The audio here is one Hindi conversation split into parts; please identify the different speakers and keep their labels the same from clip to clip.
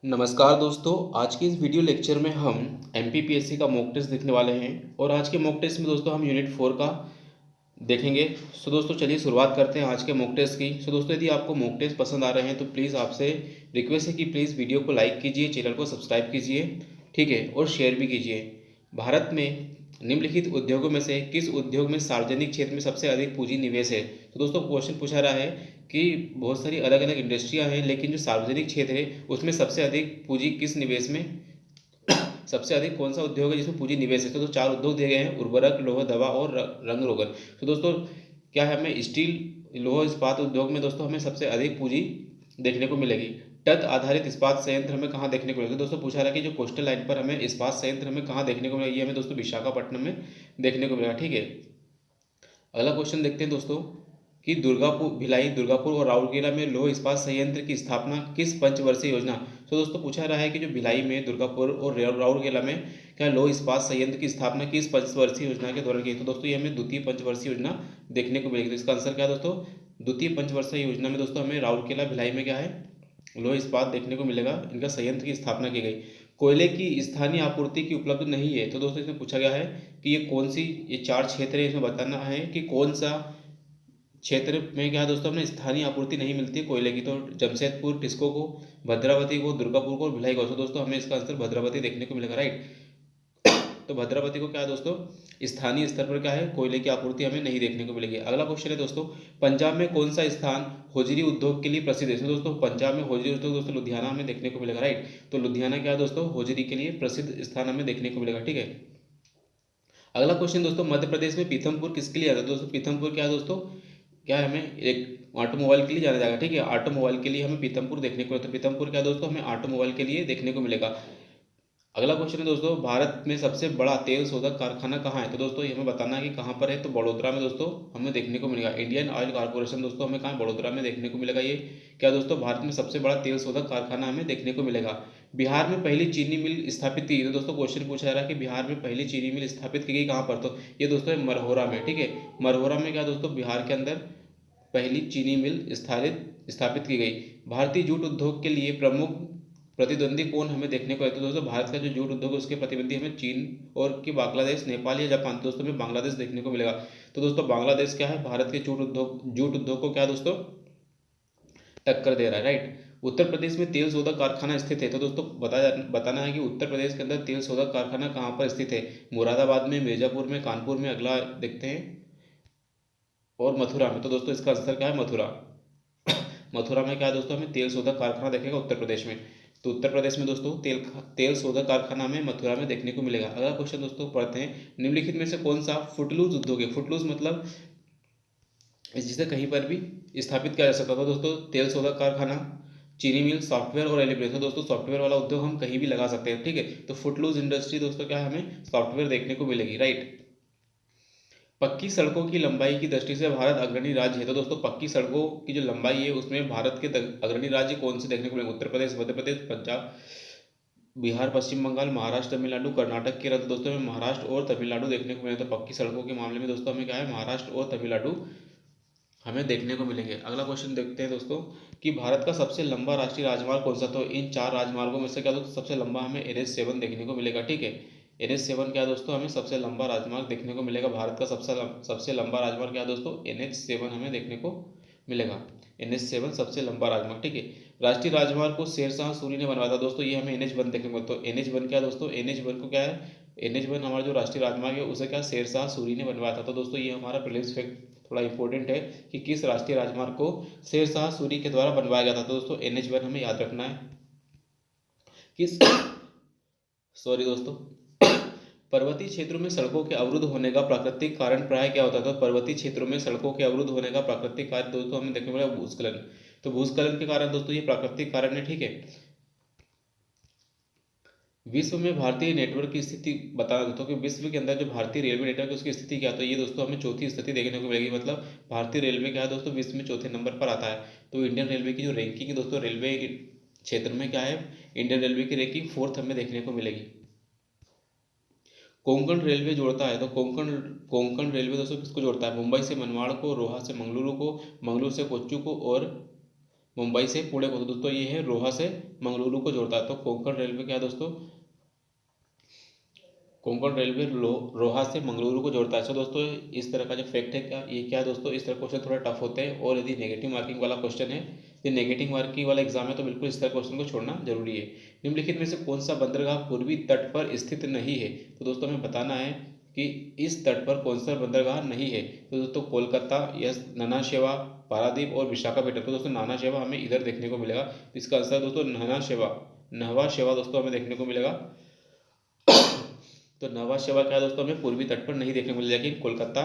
Speaker 1: नमस्कार दोस्तों, आज के इस वीडियो लेक्चर में हम एमपीपीएससी का मॉक टेस्ट देखने वाले हैं और आज के मॉक टेस्ट में दोस्तों हम यूनिट 4 का देखेंगे। सो दोस्तों चलिए शुरुआत करते हैं आज के मॉक टेस्ट की। सो दोस्तों यदि आपको मॉक टेस्ट पसंद आ रहे हैं तो प्लीज़ आपसे रिक्वेस्ट है कि प्लीज़ वीडियो को लाइक कीजिए, चैनल को सब्सक्राइब कीजिए, ठीक है, और शेयर भी कीजिए। भारत में निम्नलिखित उद्योगों में से किस उद्योग में सार्वजनिक क्षेत्र में सबसे अधिक पूंजी निवेश है? तो दोस्तों क्वेश्चन पूछा रहा है कि बहुत सारी अलग अलग इंडस्ट्रियां हैं, लेकिन जो सार्वजनिक क्षेत्र है उसमें सबसे अधिक पूंजी किस निवेश में सबसे अधिक कौन सा उद्योग है जिसमें पूंजी निवेश है? तो चार उद्योग दिए गए हैं: उर्वरक, लौह, दवा और रंग रोगन। तो दोस्तों क्या है, हमें स्टील, लौह इस्पात उद्योग में दोस्तों हमें सबसे अधिक पूंजी देखने को मिलेगी। तट आधारित इस्पात संयंत्र हमें कहाँ देखने को मिलेगा? दोस्तों पूछा रहा है कि जो कोस्टल लाइन पर हमें इस्पात संयंत्र हमें कहाँ देखने को मिलेगा? ये हमें दोस्तों विशाखापट्टनम में देखने को मिलेगा, ठीक है। अगला क्वेश्चन देखते हैं दोस्तों कि दुर्गापुर, भिलाई, दुर्गापुर और राउरकेला में लौह इस्पात संयंत्र की स्थापना किस पंचवर्षीय योजना? तो दोस्तों पूछा रहा है कि जो भिलाई में, दुर्गापुर और राउरकेला में क्या लौह इस्पात संयंत्र की स्थापना किस पंचवर्षीय योजना के दौरान की? तो दोस्तों ये हमें द्वितीय पंचवर्षीय योजना देखने को मिलेगी। तो इसका आंसर क्या है दोस्तों? द्वितीय पंचवर्षीय योजना में दोस्तों हमें राउरकेला, भिलाई में क्या है, लौह इस्पात देखने को मिलेगा, इनका संयंत्र की स्थापना की गई। कोयले की स्थानीय आपूर्ति की उपलब्ध नहीं है। तो दोस्तों इसमें पूछा गया है कि ये कौन सी, ये चार क्षेत्र है, इसमें बताना है कि कौन सा क्षेत्र में क्या है दोस्तों हमें स्थानीय आपूर्ति नहीं मिलती है कोयले की। तो जमशेदपुर, टिस्को को, भद्रावती को, दुर्गापुर को और भिलाई को। तो दोस्तों हमें इसका आंसर भद्रावती देखने को मिलेगा, राइट। तो भद्रावती को क्या है दोस्तों, स्थानीय स्तर पर क्या है, कोयले की आपूर्ति हमें नहीं देखने को मिलेगी। अगला क्वेश्चन है दोस्तों, पंजाब में कौन सा स्थान होजरी उद्योग के लिए प्रसिद्ध है? तो दोस्तों पंजाब में होजरी उद्योग दोस्तों लुधियाना में देखने को मिलेगा, राइट। तो लुधियाना क्या है दोस्तों, होजरी के लिए प्रसिद्ध स्थान हमें देखने को मिलेगा, ठीक है। अगला क्वेश्चन दोस्तों, मध्य प्रदेश में पीथमपुर किसके लिए आता है? दोस्तों पीथमपुर क्या है दोस्तों, क्या है, हमें एक ऑटोमोबाइल के लिए जाना जाएगा, ठीक है। ऑटोमोबाइल के लिए हमें पीथमपुर देखने को, तो पीथमपुर क्या है दोस्तों, हमें ऑटोमोबाइल के लिए देखने को मिलेगा। अगला क्वेश्चन है दोस्तों, भारत में सबसे बड़ा तेल शोधक कारखाना कहाँ है? तो दोस्तों ये हमें बताना है कि कहाँ पर है। तो बड़ोदरा में दोस्तों हमें देखने को मिलेगा। इंडियन ऑयल कॉर्पोरेशन दोस्तों हमें कहाँ, बड़ोदरा में देखने को मिलेगा। ये क्या दोस्तों, भारत में सबसे बड़ा तेल शोधक कारखाना हमें देखने को मिलेगा। बिहार में पहली चीनी मिल स्थापित की गई। तो दोस्तों क्वेश्चन पूछा जा रहा है कि बिहार में पहली चीनी मिल स्थापित की गई कहाँ पर? तो ये दोस्तों है मरहोरा में, ठीक है। मरहोरा में क्या दोस्तों, बिहार के अंदर पहली चीनी मिल स्थापित की गई। भारतीय जूट उद्योग के लिए प्रमुख प्रतिद्वंदी कौन हमें देखने को है? तो दोस्तों भारत का जो जूट उद्योग है उसके प्रतिद्वंदी हमें चीन और कि बांग्लादेश, नेपाल या जापान। दोस्तों हमें बांग्लादेश देखने को मिलेगा। तो दोस्तों बांग्लादेश क्या है, भारत के जूट उद्योग को क्या दोस्तों टक्कर दे रहा है, राइट। उत्तर प्रदेश में तेल शोधक कारखाना स्थित है। तो दोस्तों बताना है कि उत्तर प्रदेश के अंदर तेल शोधक कारखाना कहाँ पर स्थित है? मुरादाबाद में, मिर्जापुर में, कानपुर में। अगला देखते हैं, और मथुरा में। तो दोस्तों इसका आंसर क्या है, मथुरा। मथुरा में क्या है दोस्तों, हमें तेल शोधक कारखाना देखेगा उत्तर प्रदेश में। तो उत्तर प्रदेश में दोस्तों तेल शोधक कारखाना में मथुरा में देखने को मिलेगा। अगला क्वेश्चन दोस्तों पढ़ते हैं, निम्नलिखित में से कौन सा फुटलूज उद्योग है? फुटलूज मतलब जिसे कहीं पर भी स्थापित किया जा सकता था। दोस्तों तेल शोधक कारखाना, चीनी मिल, सॉफ्टवेयर और एलिब्रेशन। दोस्तों सॉफ्टवेयर वाला उद्योग हम कहीं भी लगा सकते हैं, ठीक है। तो फुटलूज इंडस्ट्री दोस्तों क्या है, हमें सॉफ्टवेयर देखने को मिलेगी, राइट। पक्की सड़कों की लंबाई की दृष्टि से भारत अग्रणी राज्य है। तो दोस्तों पक्की सड़कों की जो लंबाई है उसमें भारत के अग्रणी राज्य कौन से देखने को मिलेंगे? उत्तर प्रदेश, मध्य प्रदेश, पंजाब, बिहार, पश्चिम बंगाल, महाराष्ट्र, तमिलनाडु, कर्नाटक, केरल। तो दोस्तों हमें महाराष्ट्र और तमिलनाडु देखने को मिलेगा। तो पक्की सड़कों के मामले में दोस्तों हमें क्या है, महाराष्ट्र और तमिलनाडु हमें देखने को मिलेंगे। अगला क्वेश्चन देखते हैं दोस्तों कि भारत का सबसे लंबा राष्ट्रीय राजमार्ग कौन सा? तो इन चार राजमार्गों में से क्या दोस्तों सबसे लंबा हमें NH7 देखने को मिलेगा, ठीक है। NH7 क्या दोस्तों, हमें सबसे लंबा राजमार्ग देखने को मिलेगा। भारत का सबसे लंबा राजमार्ग क्या दोस्तों, NH7 हमें देखने को मिलेगा। NH7 सबसे लंबा राजमार्ग, ठीक है। राष्ट्रीय राजमार्ग को शेरशाह सूरी ने बनवाया था। दोस्तों ये हमें NH1 देखने को मिलता है। तो NH1 क्या दोस्तों, NH1 को क्या है, NH1 हमारा जो राष्ट्रीय राजमार्ग है उसे क्या, शेरशाह सूरी ने बनवाया था। तो दोस्तों ये हमारा प्रीलिम्स फैक्ट थोड़ा इंपॉर्टेंट है कि किस राष्ट्रीय राजमार्ग को शेरशाह सूरी के द्वारा बनवाया गया था। तो दोस्तों NH1 हमें याद रखना है। किस सॉरी दोस्तों, पर्वतीय क्षेत्रों में सड़कों के अवरुद्ध होने का प्राकृतिक कारण प्राय क्या होता है? तो पर्वतीय क्षेत्रों में सड़कों के अवरुद्ध होने का प्राकृतिक कारण दोस्तों हमें देखने को मिलेगा भूस्खलन। तो भूस्खलन के कारण दोस्तों ये प्राकृतिक कारण है, ठीक है। विश्व में भारतीय नेटवर्क की स्थिति बता देता हूँ कि विश्व के अंदर जो भारतीय रेलवे नेटवर्क है उसकी स्थिति क्या है? तो ये दोस्तों हमें चौथी स्थिति देखने को मिलेगी। मतलब भारतीय रेलवे क्या है दोस्तों, विश्व में चौथे नंबर पर आता है। तो इंडियन रेलवे की जो रैंकिंग है दोस्तों, रेलवे क्षेत्र में क्या है, इंडियन रेलवे की रैंकिंग 4th हमें देखने को मिलेगी। कोंकण रेलवे जोड़ता है। तो कोंकण रेलवे दोस्तों किसको जोड़ता है? मुंबई से मनमाड़ को, रोहा से मंगलुरु को, मंगलुरु से कोच्चि को और मुंबई से पुणे को, तो दोस्तों ये है रोहा से मंगलुरु को जोड़ता है। तो कोंकण रेलवे क्या है दोस्तों, कोंकण रेलवे रोहा से मंगलुरु को जोड़ता है। सो दोस्तों इस तरह का जो फैक्ट है क्या, ये क्या है दोस्तों, इस तरह क्वेश्चन थोड़ा टफ होते हैं, और यदि नेगेटिव मार्किंग वाला क्वेश्चन है, यदि नेगेटिव मार्किंग वाला एग्जाम है तो बिल्कुल इस तरह क्वेश्चन को छोड़ना जरूरी है। निम्नलिखित में से कौन सा बंदरगाह पूर्वी तट पर स्थित नहीं है, तो दोस्तों हमें बताना है कि इस तट पर कौन सा बंदरगाह नहीं है। तो दोस्तों कोलकाता, यस, नैना शेवा, पारादीप और विशाखापट्टनम। तो दोस्तों नाना शेवा हमें इधर देखने को मिलेगा, तो इसका आंसर दोस्तों नैना शेवा, नहवा शेवा दोस्तों हमें देखने को मिलेगा। तो नवा शेवा क्या है दोस्तों, हमें पूर्वी तट पर नहीं देखने को मिलेगा, लेकिन कोलकाता,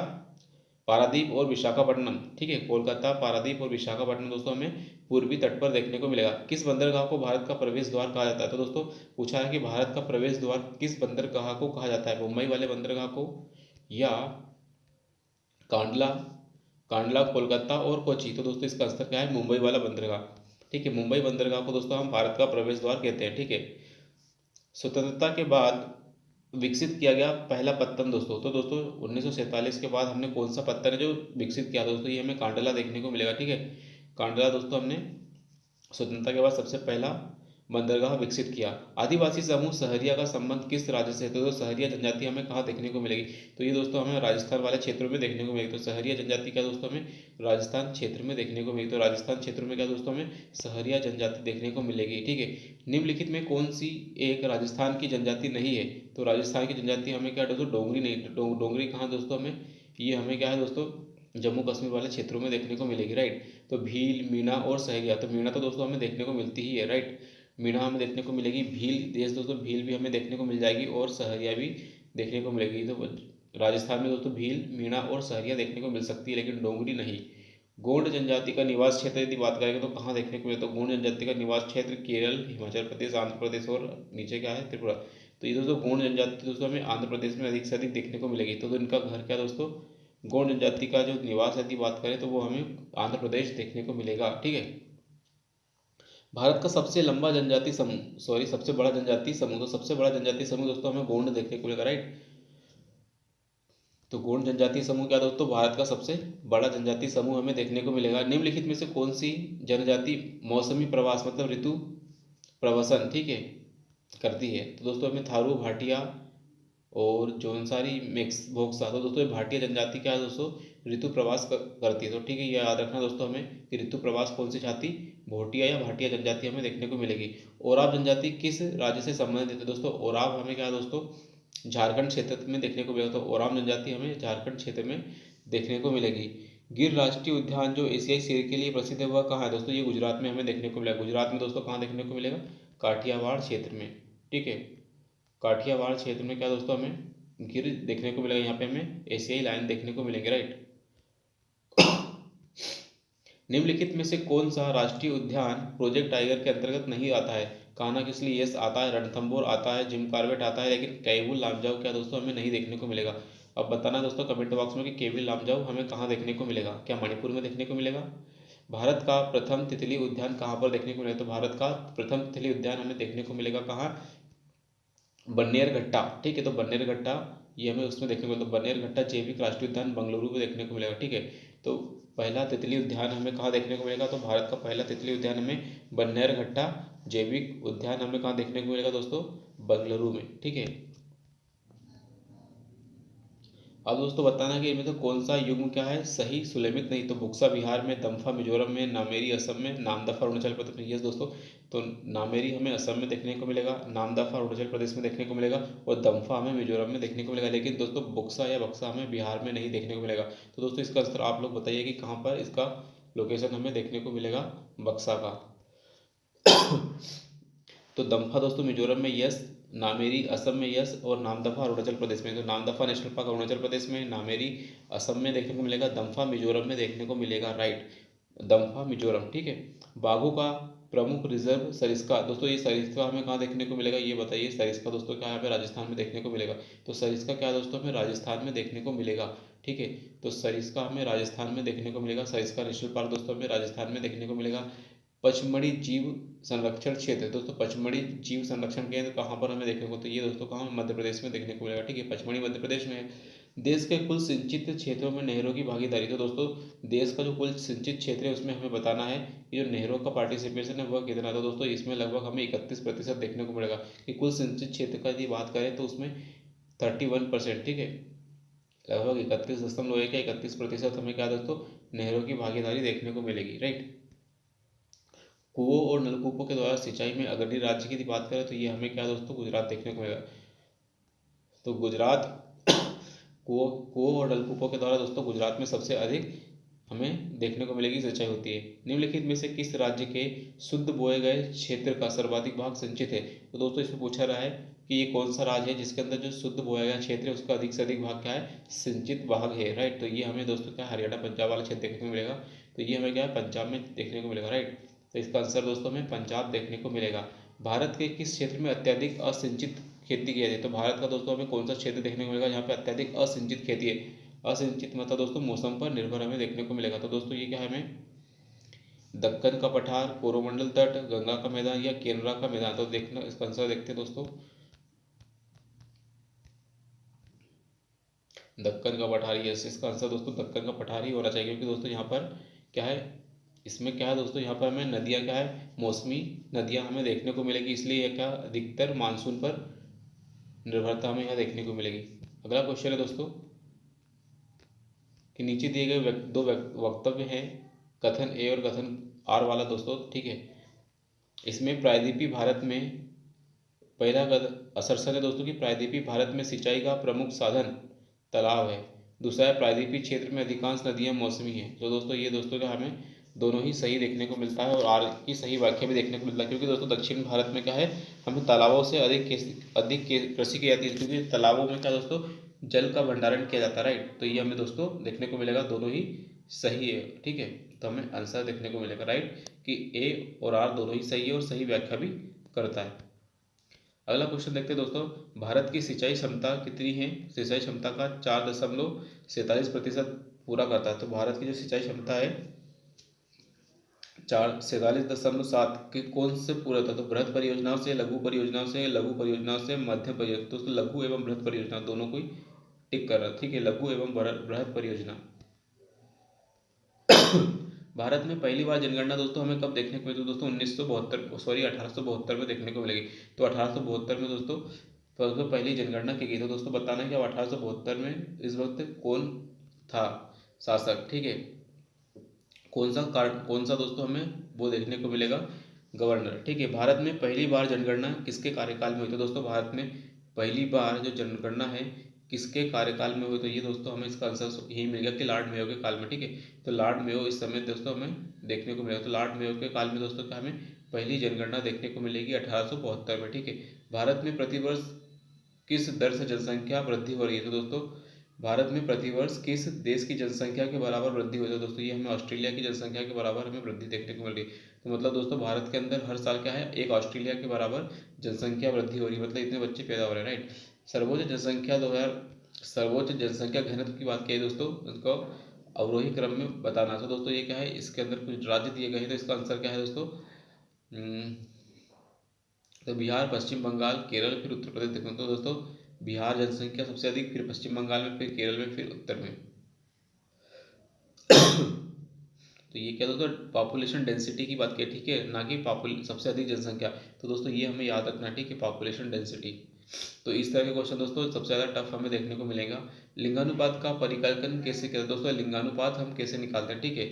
Speaker 1: पारादीप और विशाखापट्टनम, ठीक है, कोलकाता, पारादीप और विशाखापट्टनम दोस्तों हमें पूर्वी तट पर देखने को मिलेगा। किस बंदरगाह को भारत का प्रवेश द्वार कहा जाता है, तो दोस्तों पूछा है कि भारत का प्रवेश द्वार किस बंदरगाह को कहा जाता है, मुंबई वाले बंदरगाह को, या कांडला, कांडला, कोलकाता और कोची। तो दोस्तों इसका आंसर क्या है, मुंबई वाला बंदरगाह, ठीक है, मुंबई बंदरगाह को दोस्तों हम भारत का प्रवेश द्वार कहते हैं, ठीक है। स्वतंत्रता के बाद विकसित किया गया पहला पत्तन दोस्तों, तो दोस्तों 1947 के बाद हमने कौन सा पत्तन है जो विकसित किया दोस्तों, ये हमें कांडला देखने को मिलेगा, ठीक है। कांडला दोस्तों हमने स्वतंत्रता के बाद सबसे पहला बंदरगाह विकसित किया। आदिवासी समूह सहरिया का संबंध किस राज्य से है, तो सहरिया जनजाति हमें कहाँ देखने को मिलेगी, तो ये दोस्तों हमें राजस्थान वाले क्षेत्रों में देखने को मिलेगी। तो सहरिया जनजाति क्या दोस्तों हमें राजस्थान क्षेत्र में देखने को मिलेगी। तो राजस्थान क्षेत्र में क्या दोस्तों हमें सहरिया जनजाति देखने को मिलेगी, ठीक है। निम्नलिखित में कौन सी एक राजस्थान की जनजाति नहीं है, तो राजस्थान की जनजाति हमें क्या दोस्तों, डोंगरी नहीं, डोंगरी कहाँ दोस्तों हमें, ये हमें क्या है दोस्तों जम्मू कश्मीर वाले क्षेत्रों में देखने को मिलेगी, राइट। तो भील, मीणा और सहरिया, तो मीणा तो दोस्तों हमें देखने को मिलती ही है, राइट, मीणा हमें देखने को मिलेगी। भील देश दोस्तों, भील भी हमें देखने को मिल जाएगी, और सहरिया भी देखने को मिलेगी। तो राजस्थान में दोस्तों भील, मीणा और सहरिया देखने को मिल सकती है, लेकिन डोंगरी नहीं। गोंड जनजाति का निवास क्षेत्र यदि बात करेंगे तो कहाँ देखने को मिले, तो गोंड जनजाति का निवास क्षेत्र केरल, हिमाचल प्रदेश, आंध्र प्रदेश और नीचे क्या है, त्रिपुरा। तो ये दोस्तों गोंड जनजाति दोस्तों हमें आंध्र प्रदेश में अधिक से अधिक देखने को मिलेगी। तो इनका घर क्या दोस्तों, गोंड जनजाति का जो निवास यदि बात करें तो वो हमें आंध्र प्रदेश देखने को मिलेगा, ठीक है। भारत का सबसे लंबा जनजाति समूह, सॉरी सबसे बड़ा जनजाति समूह, तो सबसे बड़ा जनजाति समूह दोस्तों हमें गोंड देखने को मिलेगा, राइट। तो गोंड जनजाति समूह क्या दोस्तों, भारत का सबसे बड़ा जनजाति समूह हमें देखने को मिलेगा। निम्नलिखित में से कौन सी जनजाति मौसमी प्रवास मतलब ऋतु प्रवसन, ठीक है, करती है, तो दोस्तों हमें थारू, भाटिया और जौनसारी, मिक्स, भोक्सा। तो दोस्तों ये भाटिया जनजाति क्या है दोस्तों, ऋतु प्रवास करती है। तो ठीक है, ये याद रखना दोस्तों हमें कि ऋतु प्रवास कौन सी जाति, भोटिया या भाटिया जनजाति हमें देखने को मिलेगी। ओराव जनजाति किस राज्य से संबंधित है, दोस्तों ओराव हमें क्या है दोस्तों, झारखंड क्षेत्र में देखने को मिलेगा। तो ओराव जनजाति हमें झारखंड क्षेत्र में देखने को मिलेगी। गिर राष्ट्रीय उद्यान जो एशियाई शेर के लिए प्रसिद्ध है वह कहाँ है, दोस्तों ये गुजरात में हमें देखने को मिलेगा। गुजरात में दोस्तों कहाँ देखने को मिलेगा, काठियावाड़ क्षेत्र में, ठीक है। काठियावाड़ क्षेत्र में क्या दोस्तों हमें गिर देखने को मिलेगा, यहाँ पे हमें एशियाई लायन देखने को मिलेंगे, राइट। निम्नलिखित में से कौन सा राष्ट्रीय उद्यान प्रोजेक्ट टाइगर के अंतर्गत नहीं आता है, कान्हा किसली यस आता है, रणथंभौर आता है, जिम कॉर्बेट आता है, लेकिन कैबुल लामजाओ क्या दोस्तों हमें नहीं देखने को मिलेगा। अब बताना दोस्तों कमेंट बॉक्स में कि कैबुल लामजाओ हमें कहाँ देखने को मिलेगा, क्या मणिपुर में देखने को मिलेगा। भारत का प्रथम तितली उद्यान कहाँ पर देखने को मिलेगा, तो भारत का प्रथम तितली उद्यान हमें देखने को मिलेगा कहाँ, बन्नेरघट्टा, ठीक है। तो बन्नेरघट्टा ये हमें उसमें देखने को मिलता है, बन्नेरघट्टा जैविक राष्ट्रीय उद्यान बेंगलुरु में देखने को मिलेगा, ठीक है। तो पहला तितली उद्यान हमें कहाँ देखने को मिलेगा, तो भारत का पहला तितली उद्यान हमें बन्नेरघट्टा जैविक उद्यान हमें कहाँ देखने को मिलेगा दोस्तों, बेंगलुरु में, ठीक है। अब दोस्तों बताना कि इनमें से कौन सा युग्म क्या है सही सुलेमित नहीं, तो बुक्सा बिहार में, दम्फा मिजोरम में, नामेरी असम में, नामदफा अरुणाचल प्रदेश में। यस दोस्तों, तो नामेरी हमें असम में देखने को मिलेगा, नामदफा अरुणाचल प्रदेश में देखने को मिलेगा, और दम्फा हमें मिजोरम में देखने को मिलेगा, लेकिन दोस्तों बुक्सा या बक्सा हमें बिहार में नहीं देखने को मिलेगा। तो दोस्तों इसका आंसर आप लोग बताइए कि कहाँ पर इसका लोकेशन हमें देखने को मिलेगा बक्सा का। तो दम्फा दोस्तों मिजोरम में, यस, नामेरी असम में, यस, और नामदफा अरुणाचल प्रदेश में। तो नामदफा नेशनल पार्क अरुणाचल प्रदेश में, नामेरी असम में देखने को मिलेगा, दम्फा मिजोरम में देखने को मिलेगा, राइट, दम्फा मिजोरम, ठीक है। बाघों का प्रमुख रिजर्व सरिस्का, दोस्तों ये सरिस्का हमें कहाँ देखने को मिलेगा, ये बताइए। सरिस्का दोस्तों क्या यहाँ पे राजस्थान में देखने को मिलेगा, तो सरिस्का क्या दोस्तों हमें राजस्थान में देखने को मिलेगा, ठीक है। तो सरिस्का हमें राजस्थान में देखने को मिलेगा, सरिस्का नेशनल पार्क दोस्तों हमें राजस्थान में देखने को मिलेगा। पचमढ़ी जीव संरक्षण क्षेत्र, दोस्तों पचमढ़ी जीव संरक्षण केंद्र कहाँ पर हमें देखने को, तो ये दोस्तों कहाँ मध्य प्रदेश में देखने को मिलेगा, ठीक है, पचमढ़ी मध्य प्रदेश में है। देश के कुल सिंचित क्षेत्रों में नहरों की भागीदारी। तो दोस्तों देश का जो कुल सिंचित क्षेत्र है उसमें हमें बताना है कि जो नहरों का पार्टिसिपेशन है वह कितना था। दोस्तों इसमें लगभग हमें 31% देखने को मिलेगा कि कुल सिंचित क्षेत्र का यदि बात करें तो उसमें 31%, ठीक है, लगभग 31.1 या 31% हमें क्या दोस्तों नहरों की भागीदारी देखने को मिलेगी, राइट। कुओं और नलकूपों के द्वारा सिंचाई में अग्रणी राज्य की यदि बात करें तो ये हमें क्या दोस्तों गुजरात देखने को मिलेगा। तो गुजरात कुओं और नलकूपों के द्वारा दोस्तों गुजरात में सबसे अधिक हमें देखने को मिलेगी सिंचाई होती है। निम्नलिखित में से किस राज्य के शुद्ध बोए गए क्षेत्र का सर्वाधिक भाग सिंचित है। तो दोस्तों इसमें पूछा रहा है कि ये कौन सा राज्य है जिसके अंदर जो शुद्ध बोया गया क्षेत्र है उसका अधिक से अधिक भाग क्या है, सिंचित भाग है, राइट। तो ये हमें दोस्तों क्या हरियाणा पंजाब वाला क्षेत्र देखने को मिलेगा। तो ये हमें क्या है पंजाब में देखने को मिलेगा, राइट। तो इसका आंसर दोस्तों हमें पंजाब देखने को मिलेगा। भारत के किस क्षेत्र में अत्यधिक असिंचित खेती की जाती है। तो भारत का दोस्तों हमें कौन सा क्षेत्र देखने को मिलेगा जहाँ पे अत्यधिक असिंचित खेती है। असिंचित मतलब दोस्तों मौसम पर निर्भर हमें देखने को मिलेगा। तो दोस्तों ये क्या है हमें दक्कन का पठार, कोरोमंडल तट, गंगा का मैदान या केरला का मैदान। तो देखना इसका आंसर देखते हैं दोस्तों दक्कन का पठार। यस, इसका आंसर दोस्तों दक्कन का पठार ही होना चाहिए क्योंकि दोस्तों यहाँ पर क्या है, इसमें क्या है दोस्तों यहाँ पर हमें नदियाँ क्या है मौसमी नदियाँ हमें देखने को मिलेगी, इसलिए यह क्या अधिकतर मानसून पर निर्भरता हमें यहाँ देखने को मिलेगी। अगला क्वेश्चन है दोस्तों कि नीचे दिए गए दो वक्तव्य हैं कथन ए और कथन आर वाला दोस्तों, ठीक है। इसमें प्रायद्वीपीय भारत में पहला असर्शन है दोस्तों कि प्रायद्वीपीय भारत में सिंचाई का प्रमुख साधन तालाब है। दूसरा है प्रायद्वीपीय क्षेत्र में अधिकांश नदियां मौसमी हैं। तो दोस्तों ये दोस्तों का हमें दोनों ही सही देखने को मिलता है और आर की सही व्याख्या भी देखने को मिलता है क्योंकि दोस्तों दक्षिण भारत में क्या है हमें तालाबों से अधिक कृषि की जाती है क्योंकि तालाबों में क्या दोस्तों जल का भंडारण किया जाता है, राइट। तो ये हमें दोस्तों देखने को मिलेगा दोनों ही सही है, ठीक है। तो हमें आंसर देखने को मिलेगा, राइट, कि ए और आर दोनों ही सही है और सही व्याख्या भी करता है। अगला क्वेश्चन देखते हैं दोस्तों भारत की सिंचाई क्षमता कितनी है। सिंचाई क्षमता का 4.47% पूरा करता है। तो भारत की जो सिंचाई क्षमता है 47.7 के कौन से पूरा होता है। तो बृहद परियोजनाओं से, लघु परियोजनाओं से, लघु परियोजनाओं से, मध्यम परियोजना। तो लघु एवं बृहद परियोजना दोनों को टिक कर रहा है, ठीक है, लघु एवं बृहद परियोजना। भारत में पहली बार जनगणना दोस्तों हमें कब देखने को मिली। तो दोस्तों 1872 में देखने को मिलेगी। तो 1872 में दोस्तों पहली जनगणना की गई। तो दोस्तों बताना है कि 1872 में इस वक्त कौन था शासक, ठीक है, कौन सा दोस्तों हमें वो देखने को मिलेगा गवर्नर, ठीक है। भारत में पहली बार जनगणना किसके कार्यकाल में हुई। तो दोस्तों भारत में पहली बार जो जनगणना है किसके कार्यकाल में हुई। तो ये दोस्तों हमें इसका आंसर यही मिलेगा कि लॉर्ड मेयो के काल में, ठीक है। तो लॉर्ड मेयो इस समय दोस्तों हमें देखने को मिलेगा। तो लॉर्ड मेयो के काल में दोस्तों क्या हमें पहली जनगणना देखने को मिलेगी 1872 में, ठीक है। भारत में प्रतिवर्ष किस दर से जनसंख्या वृद्धि हो रही है। तो दोस्तों भारत में प्रतिवर्ष किस देश की जनसंख्या के बराबर वृद्धि हो रही है। दोस्तों ये हमें ऑस्ट्रेलिया की जनसंख्या के बराबर हमें वृद्धि देखने को मिल रही है। तो मतलब दोस्तों भारत के अंदर हर साल क्या है एक ऑस्ट्रेलिया के बराबर जनसंख्या वृद्धि हो रही है, मतलब इतने बच्चे पैदा हो रहे हैं, राइट। सर्वोच्च जनसंख्या घनत्व की बात की दोस्तों उनको अवरोही क्रम में बताना। तो दोस्तों ये क्या है इसके अंदर कुछ राज्य दिए गए हैं। तो इसका आंसर क्या है दोस्तों तो बिहार, पश्चिम बंगाल, केरल, फिर उत्तर प्रदेश देखते हैं। तो दोस्तों बिहार जनसंख्या सबसे अधिक, फिर पश्चिम बंगाल में, फिर केरल में, फिर उत्तर में। तो ये क्या दोस्तों पॉपुलेशन डेंसिटी की बात की, ठीक है, ना कि सबसे अधिक जनसंख्या। तो दोस्तों ये हमें याद रखना, ठीक है, पॉपुलेशन डेंसिटी। तो इस तरह के क्वेश्चन दोस्तों सबसे ज़्यादा टफ हमें देखने को मिलेगा। लिंगानुपात का परिकल्पन कैसे करते हैं। दोस्तों लिंगानुपात हम कैसे निकालते हैं, ठीक है,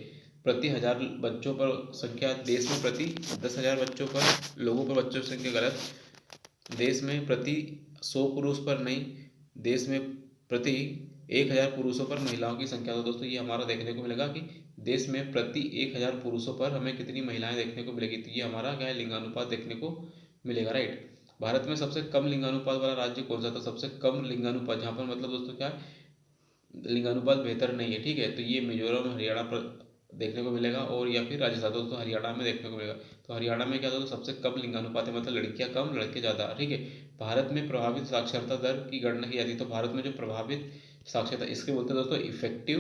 Speaker 1: प्रति 1000 बच्चों पर संख्या देश में, प्रति 10,000 बच्चों पर लोगों पर बच्चों की संख्या गलत, देश में प्रति 100 पुरुष पर नहीं, देश में प्रति 1000 पुरुषों पर महिलाओं की संख्या। तो दोस्तों ये हमारा देखने को मिलेगा कि देश में प्रति 1000 पुरुषों पर हमें कितनी महिलाएं देखने को मिलेगी। तो ये हमारा क्या है लिंगानुपात देखने को मिलेगा, राइट। भारत में सबसे कम लिंगानुपात वाला राज्य कौन सा था। सबसे कम लिंगानुपात जहाँ पर मतलब दोस्तों क्या लिंगानुपात बेहतर नहीं है, ठीक है, तो ये मिजोरम, हरियाणा पर देखने को मिलेगा और या फिर राजस्थान। दोस्तों हरियाणा में देखने को मिलेगा। तो हरियाणा में क्या दोस्तों सबसे कम लिंगानुपात है, मतलब लड़कियां कम लड़के ज़्यादा, ठीक है। भारत में प्रभावित साक्षरता दर की गणना की जाती है। तो भारत में जो प्रभावित साक्षरता इसके बोलते हैं दोस्तों इफेक्टिव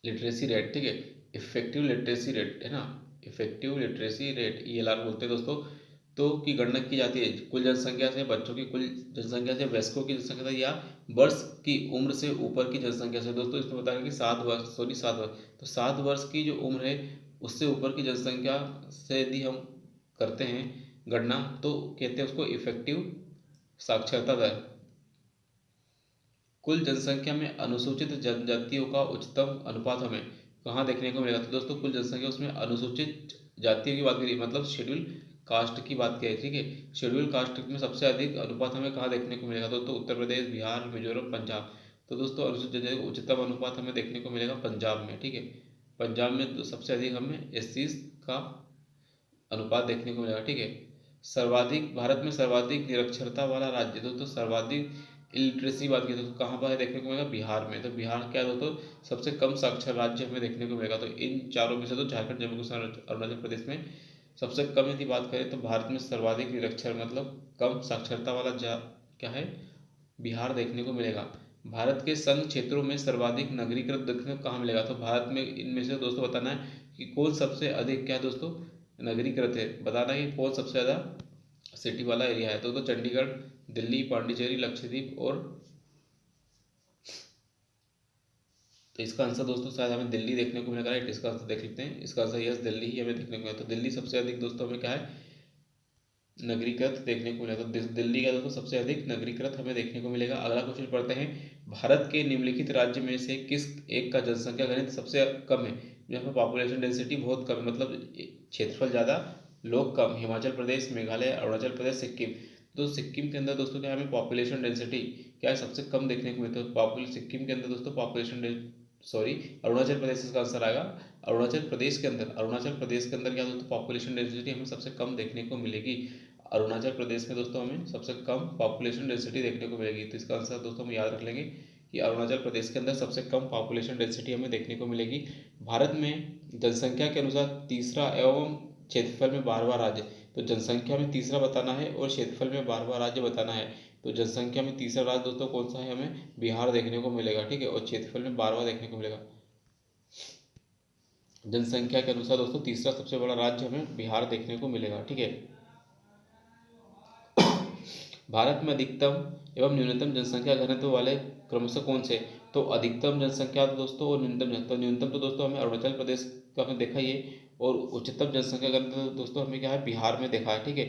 Speaker 1: लिटरेसी रेट, ठीक है, इफेक्टिव लिटरेसी रेट है ना, इफेक्टिव लिटरेसी रेट ELR बोलते हैं दोस्तों। तो की गणना की जाती है कुल जनसंख्या से, बच्चों की कुल जनसंख्या से, वयस्कों की जनसंख्या से, या वर्ष की उम्र से ऊपर की जनसंख्या से। दोस्तों इसमें बताया कि 7 वर्ष तो 7 वर्ष की जो उम्र है उससे ऊपर की जनसंख्या से यदि हम करते हैं गणना तो कहते हैं उसको इफेक्टिव साक्षरता दर। कुल जनसंख्या में अनुसूचित जनजातियों का उच्चतम अनुपात हमें कहाँ देखने को मिलेगा? तो दोस्तों कुल जनसंख्या उसमें अनुसूचित जातियों की बात करिए, मतलब शेड्यूल कास्ट की बात करें, ठीक है। शेड्यूल कास्ट में सबसे अधिक अनुपात हमें कहाँ देखने को मिलेगा? दोस्तों उत्तर प्रदेश, बिहार, मिजोरम, पंजाब। तो दोस्तों अनुसूचित जनजाति का उच्चतम अनुपात हमें देखने को मिलेगा पंजाब में, ठीक है। पंजाब में तो सबसे अधिक हमें एससी का अनुपात देखने को मिलेगा, ठीक है। सर्वाधिक, भारत में सर्वाधिक निरक्षरता वाला राज्य, दोस्तों सर्वाधिक इलिटरेसी बात की तो कहाँ पर है देखने को मिलेगा? बिहार में। तो बिहार क्या दोस्तों सबसे कम साक्षर राज्य हमें देखने को मिलेगा। तो इन चारों में से तो झारखंड, जम्मू कश्मीर, अरुणाचल प्रदेश में सबसे कम यदि बात करें तो भारत में सर्वाधिक निरक्षर मतलब कम साक्षरता वाला क्या है? बिहार देखने को मिलेगा। भारत के संघ क्षेत्रों में सर्वाधिक नगरीकृत देखने को कहाँ मिलेगा? तो भारत में इनमें से दोस्तों बताना है कि कौन सबसे अधिक क्या है दोस्तों नगरीकृत है, बताना है कि कौन सबसे ज़्यादा सिटी वाला एरिया है। तो चंडीगढ़, दिल्ली, पांडिचेरी, लक्षद्वीप और, तो इसका आंसर दोस्तों शायद हमें दिल्ली देखने को मिलेगा, राइट। इसका आंसर देख लेते हैं, इसका आंसर यस दिल्ली ही हमें देखने को मिला। तो दिल्ली सबसे अधिक दोस्तों हमें क्या है नगरीकृत देखने को मिलेगा। तो दिल्ली का दोस्तों सबसे अधिक नगरीकृत हमें देखने को मिलेगा। अगला क्वेश्चन पढ़ते हैं, भारत के निम्नलिखित राज्य में से किस एक का जनसंख्या घनत्व सबसे कम है? यहाँ पर पॉपुलेशन डेंसिटी बहुत कम है, मतलब क्षेत्रफल ज़्यादा, लोग कम। हिमाचल प्रदेश, मेघालय, अरुणाचल प्रदेश, सिक्किम। तो सिक्किम के अंदर दोस्तों क्या हमें पॉपुलेशन डेंसिटी क्या है सबसे कम देखने को मिलता है? सिक्किम के अंदर दोस्तों अरुणाचल प्रदेश इसका आंसर आएगा। अरुणाचल प्रदेश के अंदर क्या दोस्तों पॉपुलेशन डेंसिटी हमें सबसे कम देखने को मिलेगी। अरुणाचल प्रदेश में दोस्तों हमें सबसे कम पॉपुलेशन डेंसिटी देखने को मिलेगी। तो इसका आंसर दोस्तों हम याद रख लेंगे कि अरुणाचल प्रदेश के अंदर सबसे कम पॉपुलेशन डेंसिटी हमें देखने को मिलेगी। भारत में जनसंख्या के अनुसार तीसरा एवं क्षेत्रफल में 12वां राज्य, तो जनसंख्या में तीसरा बताना है और क्षेत्रफल में 12वां राज्य बताना है। तो जनसंख्या में तीसरा राज्य दोस्तों कौन सा है? हमें बिहार देखने को मिलेगा, ठीक है। और क्षेत्रफल में 12वां देखने को मिलेगा। जनसंख्या के अनुसार दोस्तों तीसरा सबसे बड़ा राज्य हमें बिहार देखने को मिलेगा, ठीक है। भारत में अधिकतम एवं न्यूनतम जनसंख्या घनत्व वाले क्रमशः कौन से? तो अधिकतम जनसंख्या तो दोस्तों और न्यूनतम तो दोस्तों हमें अरुणाचल प्रदेश का हमें देखा ही है, और उच्चतम जनसंख्या घनत्व तो दोस्तों हमें क्या है बिहार में देखा है, ठीक है।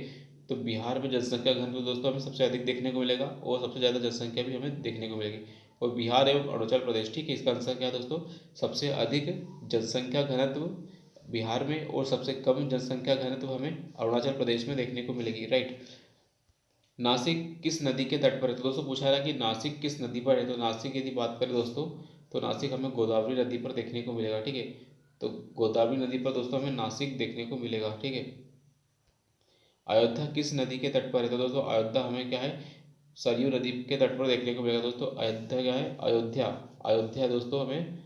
Speaker 1: तो बिहार में जनसंख्या घनत्व दोस्तों हमें सबसे अधिक देखने को मिलेगा और सबसे ज़्यादा जनसंख्या भी हमें देखने को मिलेगी, और बिहार एवं अरुणाचल प्रदेश, ठीक है। इसका आंसर क्या है दोस्तों? सबसे अधिक जनसंख्या घनत्व बिहार में और सबसे कम जनसंख्या घनत्व हमें अरुणाचल प्रदेश में देखने को मिलेगी, राइट। नासिक किस नदी के तट पर है? तो दोस्तों पूछा है कि नासिक किस नदी पर है। तो नासिक यदि बात करें दोस्तों तो नासिक हमें गोदावरी नदी पर देखने को मिलेगा, ठीक है। तो गोदावरी नदी पर दोस्तों हमें नासिक देखने को मिलेगा, ठीक है। अयोध्या किस नदी के तट पर है? तो दोस्तों अयोध्या हमें क्या है सरयू नदी के तट पर देखने को मिलेगा। दोस्तों अयोध्या क्या है? अयोध्या दोस्तों हमें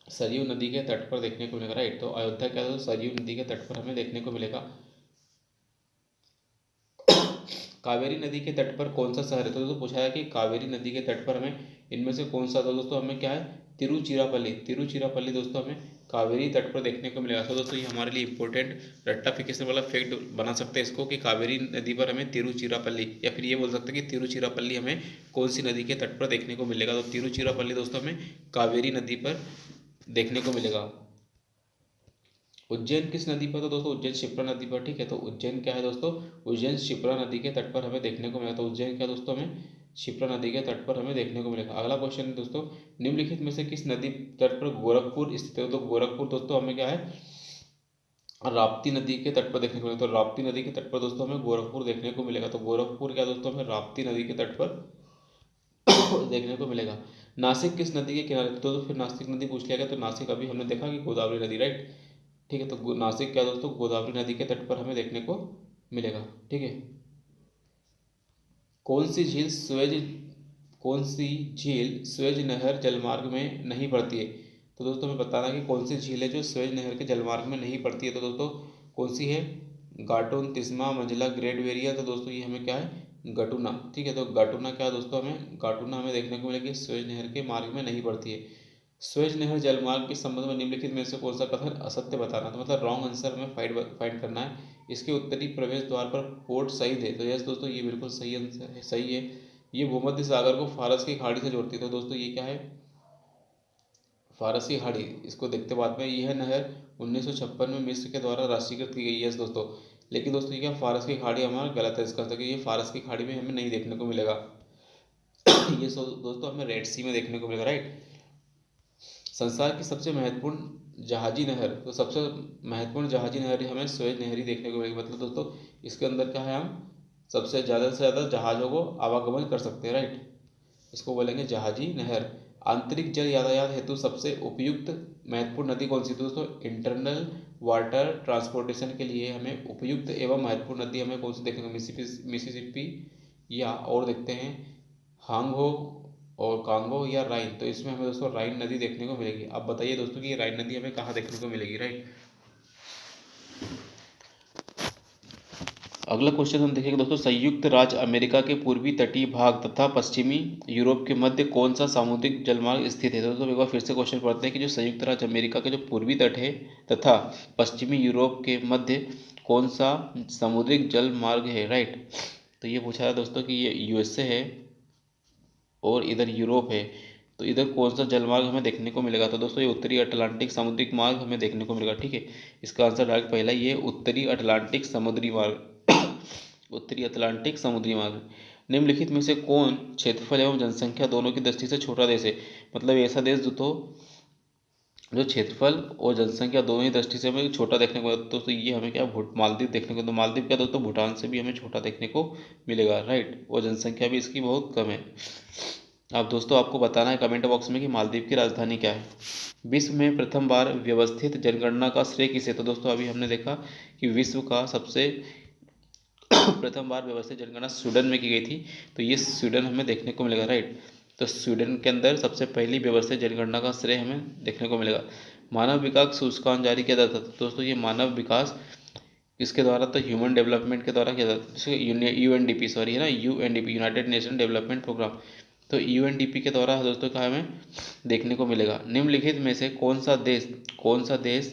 Speaker 1: सरयू नदी के तट पर देखने को मिलेगा, राइट। तो अयोध्या क्या है? सरयू नदी के तट पर हमें देखने को मिलेगा। कावेरी नदी के तट पर कौन सा शहर है? तो दोस्तों पूछा है कि कावेरी नदी के तट पर हमें इनमें से कौन सा, तो दोस्तों हमें क्या है तिरुचिरापल्ली दोस्तों हमें कावेरी तट पर देखने को मिलेगा। तो दोस्तों ये हमारे लिए इंपॉर्टेंट रट्टाफिकेशन वाला फैक्ट बना सकते हैं इसको कि कावेरी नदी पर हमें तिरुचिरापल्ली, या फिर ये बोल सकते हैं कि तिरुचिरापल्ली हमें कौन सी नदी के तट पर देखने को मिलेगा? तो तिरुचिरापल्ली दोस्तों हमें कावेरी नदी पर देखने को मिलेगा। उज्जैन किस नदी पर? तो दोस्तों उज्जैन शिप्रा नदी पर, ठीक है। तो उज्जैन क्या है दोस्तों? उज्जैन शिप्रा नदी के तट पर हमें देखने को मिला। तो उज्जैन क्या दोस्तों हमें शिप्रा नदी के तट पर हमें देखने को मिलेगा। अगला क्वेश्चन है दोस्तों, निम्नलिखित में से किस नदी तट पर गोरखपुर स्थित है? तो गोरखपुर दोस्तों हमें क्या है राप्ती नदी के तट पर देखने को मिलेगा। तो राप्ती नदी के तट पर दोस्तों हमें गोरखपुर देखने को मिलेगा। तो गोरखपुर क्या दोस्तों हमें राप्ती नदी के तट पर देखने को मिलेगा। नासिक किस नदी के किनारे? तो फिर नासिक नदी पूछ लिया गया। तो नासिक अभी हमने देखा कि गोदावरी नदी, राइट, ठीक है। तो नासिक क्या दोस्तों गोदावरी नदी के तट पर हमें देखने को मिलेगा, ठीक है। कौन सी झील स्वेज कौन सी झील स्वेज नहर जलमार्ग में नहीं पड़ती है? तो दोस्तों हमें बताना कि कौन सी झील है जो स्वेज नहर के जलमार्ग में नहीं पड़ती है। तो दोस्तों कौन सी है? गाटोन, तिस्मा, मंझला, ग्रेट वेरिया। तो दोस्तों ये हमें क्या है गटुना, ठीक है। तो गाटुना क्या दोस्तों गाटुना हमें देखने को मिलेगी स्वेज नहर के मार्ग में नहीं पड़ती है। स्वेज नहर जलमार्ग के संबंध में निम्नलिखित में से कौन सा कथन असत्य बताना? तो मतलब रॉन्ग आंसर हमें फाइंड करना है इसके उत्तरी प्रवेश द्वार पर पोर्ट सईद है। तो यस दोस्तों, ये बिल्कुल सही आंसर है, सही है। ये भूमध्य सागर को फारस की खाड़ी से जोड़ती है। तो दोस्तों ये क्या है, फारस की खाड़ी। इसको देखते बाद में, यह नहर 1956 में मिस्र के द्वारा राष्ट्रीयकृत की गई है। यस दोस्तों, लेकिन दोस्तों ये क्या, फारस की खाड़ी हमारा गलत है इसका आंसर, ये फारस की खाड़ी में हमें नहीं देखने को मिलेगा। ये दोस्तों हमें रेड सी में देखने को मिलेगा, राइट। संसार की सबसे महत्वपूर्ण जहाजी नहर, तो सबसे महत्वपूर्ण जहाजी नहर हमें स्वेज नहर ही देखने को मिलेगी। मतलब दोस्तों इसके अंदर क्या है, हम सबसे ज़्यादा से ज़्यादा जहाज़ों को आवागमन कर सकते हैं, राइट। इसको बोलेंगे जहाजी नहर। आंतरिक जल यातायात हेतु सबसे उपयुक्त महत्वपूर्ण नदी कौन सी, तो दोस्तों इंटरनल वाटर ट्रांसपोर्टेशन के लिए हमें उपयुक्त एवं महत्वपूर्ण नदी हमें कौन सी देखने को, मिसिसिपी या और देखते हैं हांगहो और कांगो या राइन। तो इसमें हमें दोस्तों राइन नदी देखने को मिलेगी। अब बताइए दोस्तों कि ये राइन नदी हमें कहाँ देखने को मिलेगी, राइट। अगला क्वेश्चन हम देखेंगे दोस्तों, संयुक्त राज्य अमेरिका के पूर्वी तटीय भाग तथा पश्चिमी यूरोप के मध्य कौन सा सामुद्रिक जलमार्ग स्थित है। दोस्तों एक बार फिर से क्वेश्चन पढ़ते हैं कि जो संयुक्त राज्य अमेरिका के जो पूर्वी तट है तथा पश्चिमी यूरोप के मध्य कौन सा सामुद्रिक जल मार्ग है, राइट। तो ये पूछा है दोस्तों कि ये यूएसए है और इधर यूरोप है, तो इधर कौन सा जलमार्ग हमें देखने को मिलेगा। तो दोस्तों ये उत्तरी अटलांटिक समुद्रिक मार्ग हमें देखने को मिलेगा, ठीक है। इसका आंसर डायरेक्ट पहला, ये उत्तरी अटलांटिक समुद्री मार्ग। उत्तरी अटलांटिक समुद्री मार्ग। निम्नलिखित में से कौन क्षेत्रफल एवं जनसंख्या दोनों की दृष्टि से छोटा देश है। मतलब ऐसा देश जो क्षेत्रफल और जनसंख्या दोनों ही दृष्टि से हमें छोटा देखने को, तो ये हमें क्या, मालदीव देखने को, तो मालदीव क्या दोस्तों भूटान से भी हमें छोटा देखने को मिलेगा, राइट। और जनसंख्या भी इसकी बहुत कम है। अब दोस्तों आपको बताना है कमेंट बॉक्स में कि मालदीव की राजधानी क्या है। विश्व में प्रथम बार व्यवस्थित जनगणना का श्रेय किसे। तो दोस्तों अभी हमने देखा कि विश्व का सबसे प्रथम बार व्यवस्थित जनगणना स्वीडन में की गई थी, तो ये स्वीडन हमें देखने को मिलेगा, राइट। तो स्वीडन के अंदर सबसे पहली व्यवस्थित जनगणना का श्रेय हमें देखने को मिलेगा। मानव विकास सूचकांक जारी किया जाता था। दोस्तों ये मानव विकास इसके द्वारा, तो ह्यूमन डेवलपमेंट के द्वारा किया जाता है, जैसे यूएनडीपी, सॉरी है ना, UNDP United Nation Development Programme. तो यूएनडीपी के द्वारा दोस्तों का हमें देखने को मिलेगा। निम्नलिखित में से कौन सा देश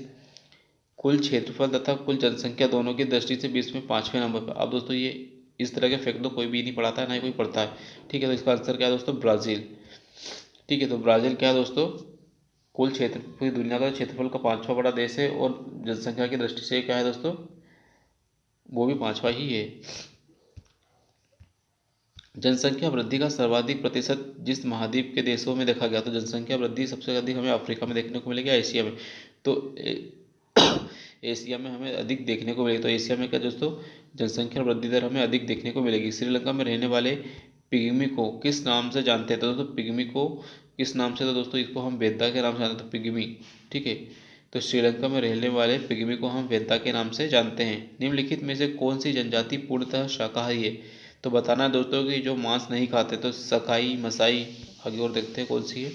Speaker 1: कुल क्षेत्रफल तथा कुल जनसंख्या दोनों की दृष्टि से विश्व में 5वें नंबर पर। अब दोस्तों ये इस तरह के फैक्ट तो कोई भी नहीं पढ़ाता है, ना ही कोई पढ़ता है, ठीक है। तो इसका आंसर क्या है दोस्तों, ब्राज़ील, ठीक है। तो ब्राज़ील क्या है दोस्तों, कुल क्षेत्र, पूरी दुनिया का क्षेत्रफल का 5वां बड़ा देश है और जनसंख्या की दृष्टि से क्या है दोस्तों, वो भी 5वां ही है। जनसंख्या वृद्धि का सर्वाधिक प्रतिशत जिस महाद्वीप के देशों में देखा गया, तो जनसंख्या वृद्धि सबसे अधिक हमें अफ्रीका में देखने को मिलेगी, एशिया में। तो एशिया में हमें अधिक देखने को मिलेगी। तो एशिया में क्या दोस्तों, जनसंख्या वृद्धि दर हमें अधिक देखने को मिलेगी। श्रीलंका में रहने वाले पिग्मी को किस नाम से जानते हैं। तो दोस्तों पिग्मी को किस नाम से, तो दोस्तों इसको हम वेदा के नाम से जानते हैं, तो पिग्मी, ठीक है। तो श्रीलंका में रहने वाले पिग्मी को हम वेदा के नाम से जानते हैं। निम्नलिखित में से कौन सी जनजाति पूर्णतः शाकाहारी है। तो बताना है दोस्तों कि जो मांस नहीं खाते, तो सकाई, मसाई, आगे और देखते हैं कौन सी है,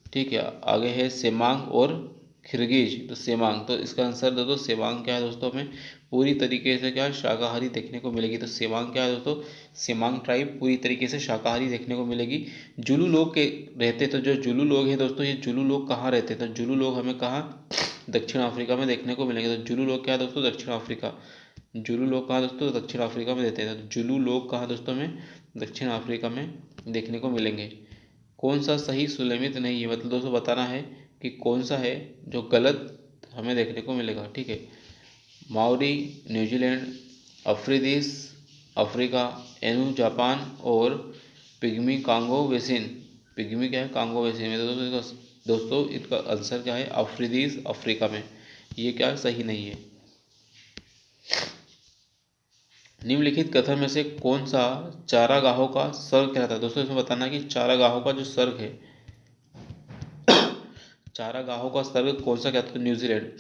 Speaker 1: ठीक है। आगे है सेमांग और खिरगिज, तो सेमांग, तो इसका आंसर दोस्तों सेमांग क्या है दोस्तों, हमें पूरी तरीके से क्या शाकाहारी देखने को मिलेगी। तो सेमांग क्या है दोस्तों, सेमांग ट्राइब पूरी तरीके से शाकाहारी देखने को मिलेगी। जुलू लोग के रहते, तो जो जुलू लोग हैं दोस्तों, ये जुलू लोग कहाँ रहते हैं, तो जुलू लोग हमें कहाँ, दक्षिण अफ्रीका में देखने को मिलेंगे। तो जुलू लोग क्या है दोस्तों, दक्षिण अफ्रीका। जुलू लोग कहाँ दोस्तों, दक्षिण अफ्रीका में रहते हैं। तो जुलू लोग कहाँ दोस्तों हमें दक्षिण अफ्रीका में देखने को मिलेंगे। कौन सा सही सुलेमित नहीं है, मतलब दोस्तों बताना है कि कौन सा है जो गलत हमें देखने को मिलेगा, ठीक है। माओरी न्यूजीलैंड, अफ्रीदीस अफ्रीका, एनु जापान और पिग्मी कांगो बेसिन। पिग्मी क्या है, कांगो बेसिन में। तो दोस्तों इसका आंसर क्या है, अफ्रीदीस अफ्रीका में। ये क्या सही नहीं है। निम्नलिखित कथन में से कौन सा चारागाहों का स्वर्ग कहलाता है। दोस्तों इसमें बताना कि चारागाहों का जो स्वर्ग है, चारागाहों का स्वर्ग कौन सा कहते हैं, न्यूजीलैंड।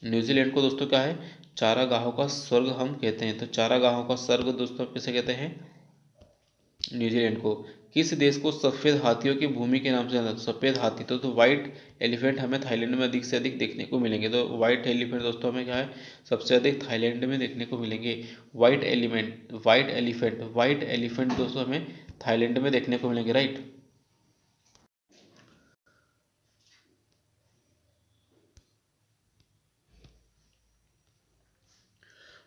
Speaker 1: न्यूजीलैंड को दोस्तों क्या है, चारागाहों का स्वर्ग हम कहते हैं। तो चारागाहों का स्वर्ग दोस्तों किसे कहते हैं, न्यूजीलैंड को। किस देश को सफ़ेद हाथियों की भूमि के नाम से जाना, सफ़ेद हाथी, तो व्हाइट एलिफेंट हमें थाईलैंड में अधिक से अधिक देखने को मिलेंगे। तो व्हाइट एलिफेंट दोस्तों हमें क्या है, सबसे अधिक थाईलैंड में देखने को मिलेंगे। व्हाइट एलिफेंट दोस्तों हमें थाईलैंड में देखने को मिलेंगे, राइट।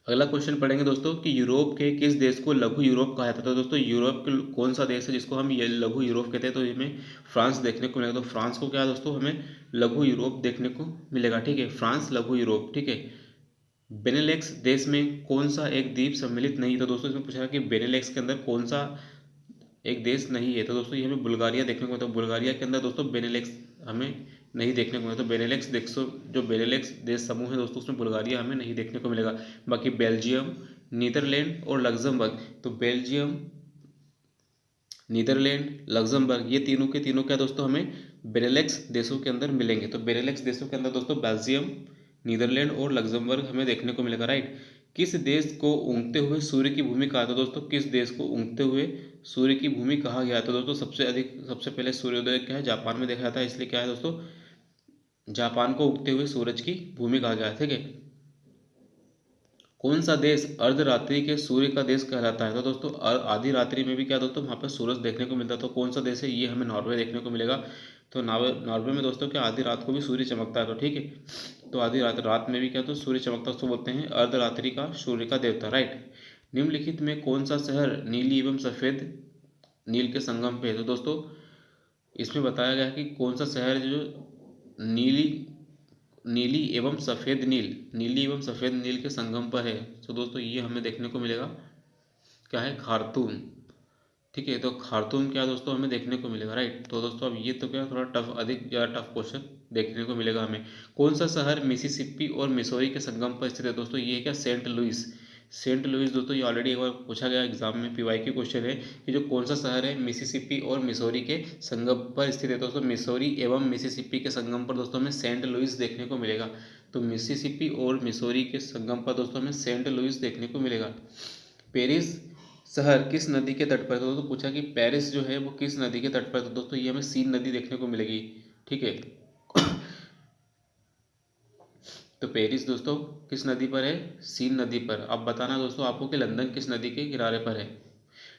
Speaker 1: अगला क्वेश्चन पढ़ेंगे दोस्तों कि यूरोप के किस देश को लघु यूरोप कहा जाता है। तो दोस्तों यूरोप के कौन सा देश है जिसको हम ये लघु यूरोप कहते हैं, तो इसमें फ्रांस देखने को मिलेगा। तो फ्रांस को क्या है दोस्तों, हमें लघु यूरोप देखने को मिलेगा। ठीक है, फ्रांस लघु यूरोप। ठीक है, बेनेलेक्स देश में कौन सा एक द्वीप सम्मिलित नहीं। तो दोस्तों इसमें पूछा है कि बेनेलेक्स के अंदर कौन सा एक देश नहीं है। तो दोस्तों ये हमें बुल्गारिया देखने को मिलता है। बुल्गारिया के अंदर दोस्तों बेनेलेक्स हमें नहीं देखने को मिलता। तो बेनेलेक्स देशों, जो बेनेलेक्स देश समूह है दोस्तों, उसमें बुल्गारिया हमें नहीं देखने को मिलेगा। बाकी बेल्जियम, नीदरलैंड और लग्जमबर्ग। तो बेल्जियम, नीदरलैंड, लग्जमबर्ग, ये तीनों के तीनों क्या दोस्तों हमें बेनेलेक्स देशों के अंदर मिलेंगे। तो बेनेलेक्स देशों के अंदर दोस्तों बेल्जियम, नीदरलैंड और लग्जमबर्ग हमें देखने को मिलेगा। राइट। किस देश को उगते हुए सूर्य की भूमि कहा। तो दोस्तों किस देश को उगते हुए सूर्य की भूमि कहा गया। तो दोस्तों सबसे पहले सूर्योदय क्या है, जापान में देखा जाता है, इसलिए क्या है दोस्तों, जापान को उगते हुए सूरज की भूमि कहा गया है। ठीक है, कौन सा देश अर्धरात्रि के सूर्य का देश कहलाता है। तो दोस्तों आधी रात्रि में भी क्या दोस्तों वहाँ पर सूरज देखने को मिलता है। तो कौन सा देश है, ये हमें नॉर्वे देखने को मिलेगा। तो नॉर्वे में दोस्तों क्या आधी रात को भी सूर्य चमकता है। तो ठीक है, तो आधी रात में भी क्या तो सूर्य चमकता है, उसको बोलते हैं अर्धरात्रि का सूर्य का देवता। राइट। निम्नलिखित में कौन सा शहर नीली एवं सफ़ेद नील के संगम पे है। तो दोस्तों इसमें बताया गया है कि कौन सा शहर है जो नीली नीली एवं सफ़ेद नील के संगम पर है। तो दोस्तों ये हमें देखने को मिलेगा, क्या है, खार्तूम। ठीक है, तो खार्तूम क्या दोस्तों हमें देखने को मिलेगा। राइट। तो दोस्तों अब ये तो क्या थोड़ा टफ, अधिक ज़्यादा टफ क्वेश्चन देखने को मिलेगा हमें। कौन सा शहर मिसिसिपी और मिसौरी के संगम पर स्थित है। दोस्तों ये है क्या, सेंट लुइस। सेंट लुइस दोस्तों ये ऑलरेडी एक बार पूछा गया एग्जाम में, PYQ क्वेश्चन है कि जो कौन सा शहर है मिसिसिपी और मिसौरी के संगम पर स्थित है। दोस्तों मिसौरी एवं मिसिसिपी के संगम पर दोस्तों हमें सेंट लुइस देखने को मिलेगा। तो मिसिसिपी और मिसौरी के संगम पर दोस्तों हमें सेंट लुइस देखने को मिलेगा। पेरिस शहर किस नदी के तट पर है। तो दोस्तों पूछा कि पेरिस जो है वो किस नदी के तट पर है। तो दोस्तों ये हमें सीन नदी देखने को मिलेगी। ठीक है, तो पेरिस दोस्तों किस नदी पर है, सीन नदी पर। अब बताना दोस्तों आपको कि लंदन किस नदी के किनारे पर है।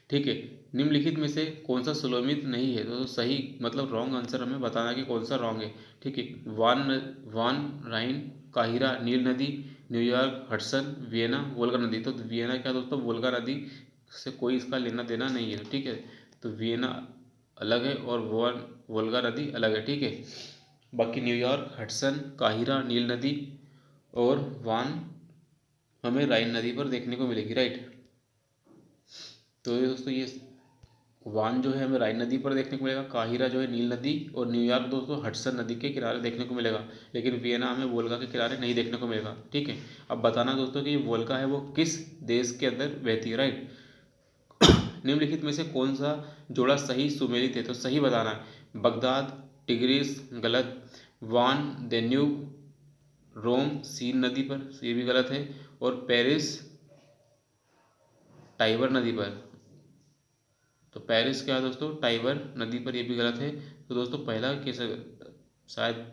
Speaker 1: ठीक है, निम्नलिखित में से कौन सा सुलोमित नहीं है। तो सही मतलब रॉन्ग आंसर हमें बताना कि कौन सा रॉन्ग है। ठीक है, वान राइन, काहिरा नील नदी, न्यूयॉर्क हडसन, वियना वोल्गा नदी। तो वियना क्या दोस्तों, वोल्गा नदी से कोई इसका लेना देना नहीं है। ठीक है, तो वियना अलग है और वोल्गा नदी अलग है। ठीक है, बाकी न्यूयॉर्क हडसन, काहिरा नील नदी और वान हमें राइन नदी पर देखने को मिलेगी। राइट। तो ये दोस्तों ये वान जो है हमें राइन नदी पर देखने को मिलेगा, काहिरा जो है नील नदी, और न्यूयॉर्क दोस्तों हडसन नदी के किनारे देखने को मिलेगा। लेकिन वियना हमें वोल्गा के किनारे नहीं देखने को मिलेगा। ठीक है, अब बताना दोस्तों कि वोल्गा है वो किस देश के अंदर बहती है। राइट। निम्नलिखित में से कौन सा जोड़ा सही सुमेलित है। तो सही बताना है, बगदाद टिग्रिस गलत, वान देन्यूब रोम सीन नदी पर, ये भी गलत है, और पेरिस टाइबर नदी पर। तो पेरिस क्या है दोस्तों, टाइबर नदी पर, ये भी गलत है। तो दोस्तों पहला केस शायद